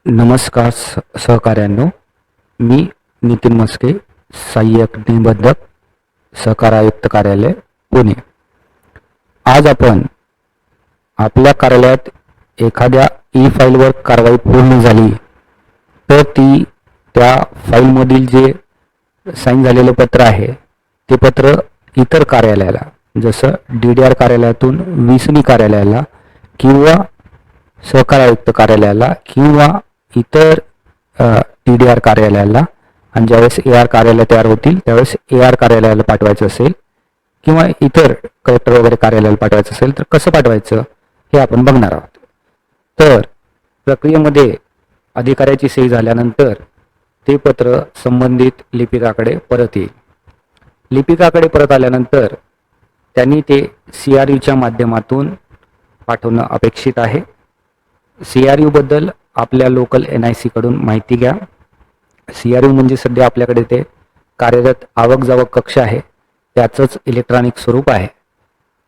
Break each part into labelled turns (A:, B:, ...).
A: नमस्कार सहकाऱ्यांनो, मी नितीन मस्के, सहाय्यक निबंधक, सहकार आयुक्त कार्यालय, पुणे. आज आपण आपल्या कार्यालयात एखाद्या ई फाईलवर कारवाई पूर्ण झाली तर ती त्या फाईलमधील जे साईन झालेलं पत्र आहे ते पत्र इतर कार्यालयाला, जसं DDR कार्यालयातून विसनी कार्यालयाला किंवा सहकार आयुक्त कार्यालयाला किंवा इतर TDR कार्यालयाला, आणि ज्यावेळेस AR कार्यालय तयार होतील त्यावेळेस AR कार्यालयाला पाठवायचं असेल किंवा इतर कलेक्टर वगैरे कार्यालयाला पाठवायचं असेल तर कसं पाठवायचं हे आपण बघणार आहोत. तर प्रक्रियेमध्ये अधिकाऱ्याची सही झाल्यानंतर ते पत्र संबंधित लिपिकाकडे परत येईल. लिपिकाकडे परत आल्यानंतर त्यांनी ते CRUच्या माध्यमातून पाठवणं अपेक्षित आहे. CRU बद्दल आपल्या लोकल NIC कडून माहिती घ्या. CRU म्हणजे सध्या आपल्याकडे ते कार्यरत आवक जावक कक्ष आहे, त्याचंच इलेक्ट्रॉनिक स्वरूप आहे.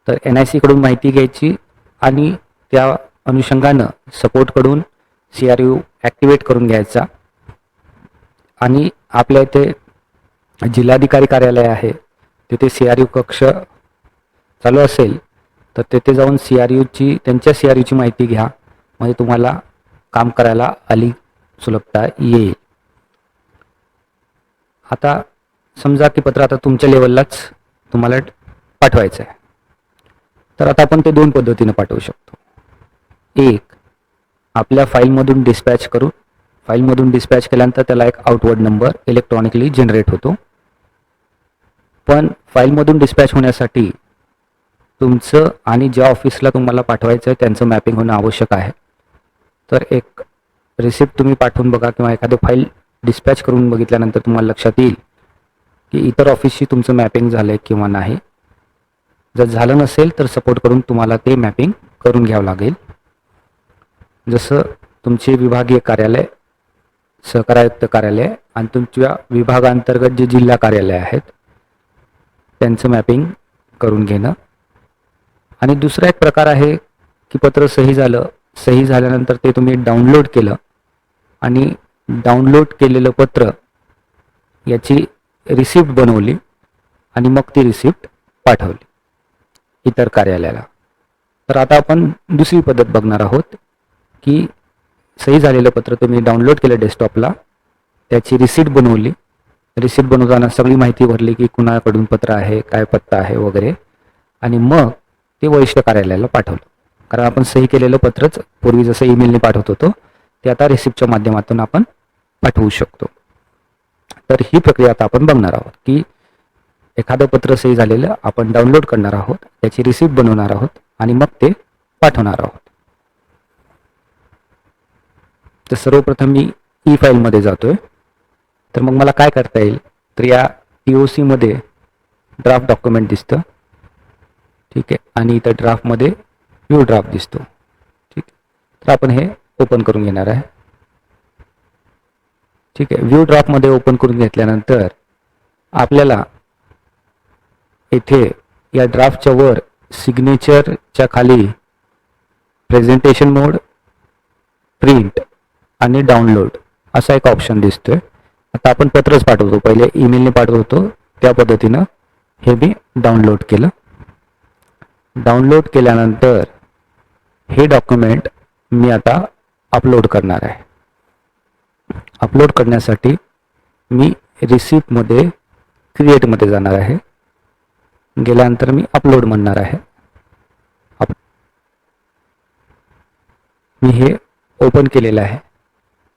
A: तर NIC कडून माहिती घ्यायची आणि त्या अनुषंगानं सपोर्टकडून CRU ॲक्टिवेट करून घ्यायचा. आणि आपल्या इथे जिल्हाधिकारी कार्यालय आहे, तिथे CRU कक्ष चालू असेल तर तेथे जाऊन त्यांच्या CRUची माहिती घ्या, म्हणजे तुम्हाला काम करायला अधिक सुलभता येईल. आता समजा की पत्र आता तुमच्या लेवललाच तुम्हाला पाठवायचं आहे, तर आता आपण ते दोन पद्धतीने पाठवू शकतो. एक, आपल्या फाईलमधून डिस्पॅच करून, फाईलमधून डिस्पॅच केल्यानंतर त्याला एक आउटवर्ड नंबर इलेक्ट्रॉनिकली जनरेट होतो. पण फाईलमधून डिस्पॅच होण्यासाठी तुमचं आणि ज्या ऑफिसला तुम्हाला पाठवायचं आहे त्यांचं मॅपिंग होणं आवश्यक आहे. तर एक रिसिप्ट तुम्ही पाठवून बघा किंवा एखादं फाईल डिस्पॅच करून बघितल्यानंतर तुम्हाला लक्षात येईल की इतर ऑफिसशी तुमचं मॅपिंग झालं आहे किंवा नाही. जर झालं नसेल तर सपोर्ट करून तुम्हाला ते मॅपिंग करून घ्यावं लागेल. जसं तुमचे विभागीय कार्यालय, सहकार आयुक्त कार्यालय आणि तुमच्या विभागांतर्गत जे जिल्हा कार्यालय आहेत त्यांचं मॅपिंग करून घेणं. आणि दुसरा एक प्रकार आहे की पत्र सही झालं, सही झाल्यानंतर ते तुम्ही डाउनलोड केलं आणि डाउनलोड केलेलं पत्र याची रिसिप्ट बनवली आणि मग ती रिसिप्ट पाठवली इतर कार्यालयाला. तर आता आपण दुसरी पद्धत बघणार आहोत की सही झालेलं पत्र तुम्ही डाउनलोड केलं डेस्कटॉपला, त्याची रिसिप्ट बनवली, रिसिप्ट बनवताना सगळी माहिती भरली की कुणाकडून पत्र आहे, काय पत्ता आहे वगैरे, आणि मग ते वरिष्ठ कार्यालयाला पाठवलं. कारण आपण सही केलेलं पत्रच पूर्वी जसं ईमेलने पाठवत होतो ते आता रिसिप्टच्या माध्यमातून आपण पाठवू शकतो. तर ही प्रक्रिया आता आपण बघणार आहोत की एखादं पत्र सही झालेलं आपण डाउनलोड करणार आहोत, त्याची रिसिप्ट बनवणार आहोत आणि मग ते पाठवणार आहोत. तर सर्वप्रथम मी ई फाईलमध्ये जातोय. तर मग मला काय करता येईल, तर या TOC मध्ये ड्राफ्ट डॉक्युमेंट दिसतं, ठीक आहे, आणि इथं ड्राफ्टमध्ये व्ह्यू ड्राफ्ट दिसतो, ठीक आहे. तर आपण हे ओपन करून घेणार आहे, ठीक आहे. व्ह्यू ड्राफ्टमध्ये ओपन करून घेतल्यानंतर आपल्याला इथे या ड्राफ्टच्या वर सिग्नेचरच्या खाली प्रेझेंटेशन मोड, प्रिंट आणि डाउनलोड असा एक ऑप्शन दिसतोय. आता आपण पत्रच पाठवतो, पहिले ईमेलने पाठवत होतो त्या पद्धतीनं हे मी डाउनलोड केलं. डाउनलोड केल्यानंतर हे डॉक्युमेंट मी आता अपलोड करणार आहे. अपलोड करण्यासाठी मी रिसिप्टमध्ये क्रिएटमध्ये जाणार आहे. गेल्यानंतर मी अपलोड म्हणणार आहे. मी हे ओपन केलेलं आहे.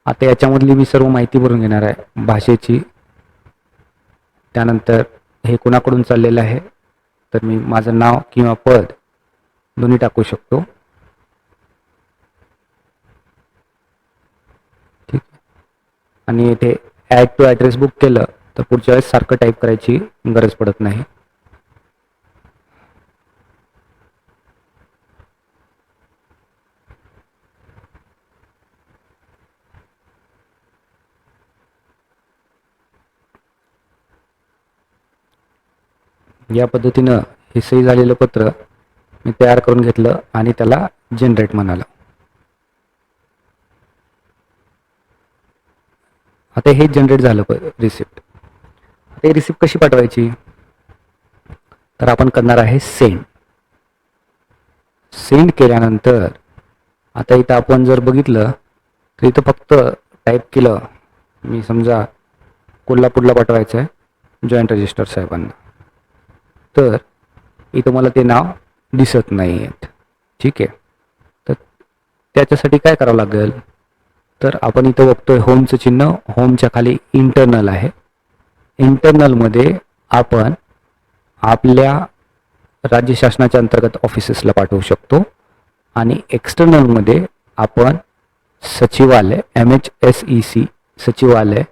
A: आता याच्यामधली मी सर्व माहिती भरून घेणार आहे, भाषेची. त्यानंतर हे कोणाकडून चाललेलं आहे, तर मी माझं नाव किंवा पद दोन्ही टाकू शकतो, ठीक. आणि इथे ॲड टू ॲड्रेस बुक केलं तर पुढच्या वेळेस सारखं टाईप करायची गरज पडत नाही. या पद्धतीनं हे सही झालेलं पत्र मी तयार करून घेतलं आणि त्याला जनरेट म्हणालं. आता हे जनरेट झालं रिसिप्ट. आता ही रिसिप्ट कशी पाठवायची? तर आपण करणार आहे सेंड. सेंड केल्यानंतर आता इथं आपण जर बघितलं तर इथं फक्त टाईप केलं, मी समजा कोल्हापूरला पाठवायचं आहे जॉईंट रजिस्ट्रार साहेबांना, तर इथं मला ते नाव दिसत नाही आहेत. ठीक आहे, तर त्याच्यासाठी काय करावं लागेल? तर आपण इथं बघतोय होमचं चिन्ह, होमच्या खाली इंटरनल आहे. इंटरनलमध्ये आपण आपल्या राज्य शासनाच्या अंतर्गत ऑफिसेसला पाठवू शकतो आणि एक्सटर्नलमध्ये आपण सचिवालय, MHSEC सचिवालय,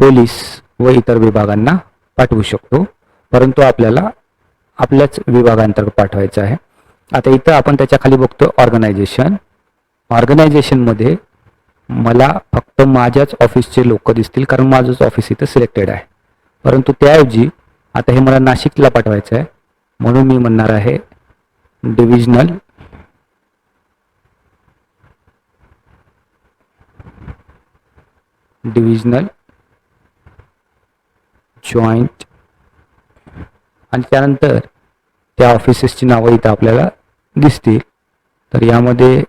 A: पोलीस व इतर विभागांना पाठवू शकतो, परंतु आपल्याला आपल्याच विभागांतर्गत पाठवायचं आहे. आता इथं आपण त्याच्या खाली बघतो ऑर्गनायझेशन. ऑर्गनायझेशनमध्ये मला फक्त माझ्याच ऑफिसचे लोक दिसतील, कारण माझंच ऑफिस इथं सिलेक्टेड आहे. परंतु त्याऐवजी आता हे मला नाशिकला पाठवायचं आहे, म्हणून मी म्हणणार आहे डिव्हिजनल जॉईंट, आणि त्यानंतर त्या ऑफिसेसची नावं इथं आपल्याला दिसतील. तर यामध्ये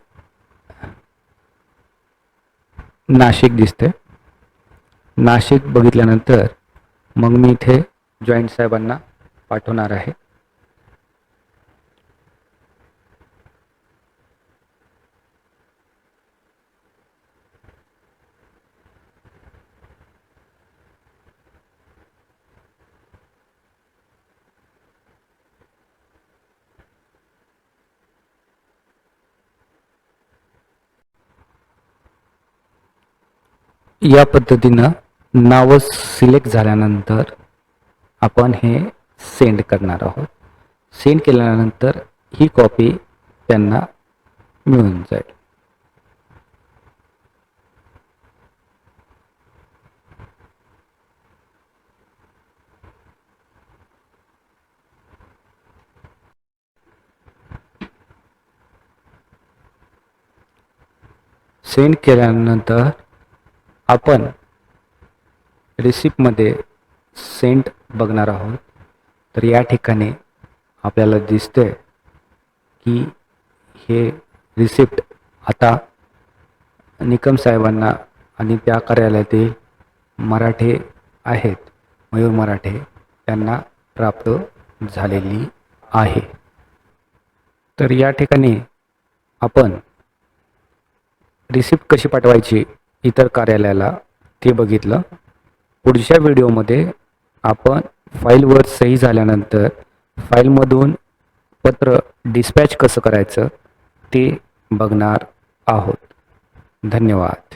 A: नाशिक दिसते. नाशिक बघितल्यानंतर मग मी इथे जॉईंट साहेबांना पाठवणार आहे. या पद्धतीनं नावं सिलेक्ट झाल्यानंतर आपण हे सेंड करणार आहोत. सेंड केल्यानंतर ही कॉपी त्यांना मिळून जाईल. सेंड केल्यानंतर आपण रिसिप्टमध्ये सेंड बघणार आहोत. तर या ठिकाणी आपल्याला दिसतंय की हे रिसिप्ट आता निकम साहेबांना आणि त्या कार्यालयातील मराठे आहेत, मयूर मराठे, त्यांना प्राप्त झालेली आहे. तर या ठिकाणी आपण रिसिप्ट कशी पाठवायची इतर कार्यालयाला ते बघितलं. पुढच्या व्हिडिओमध्ये आपण फाईलवर सही झाल्यानंतर फाईलमधून पत्र डिस्पॅच कसं करायचं ते बघणार आहोत. धन्यवाद.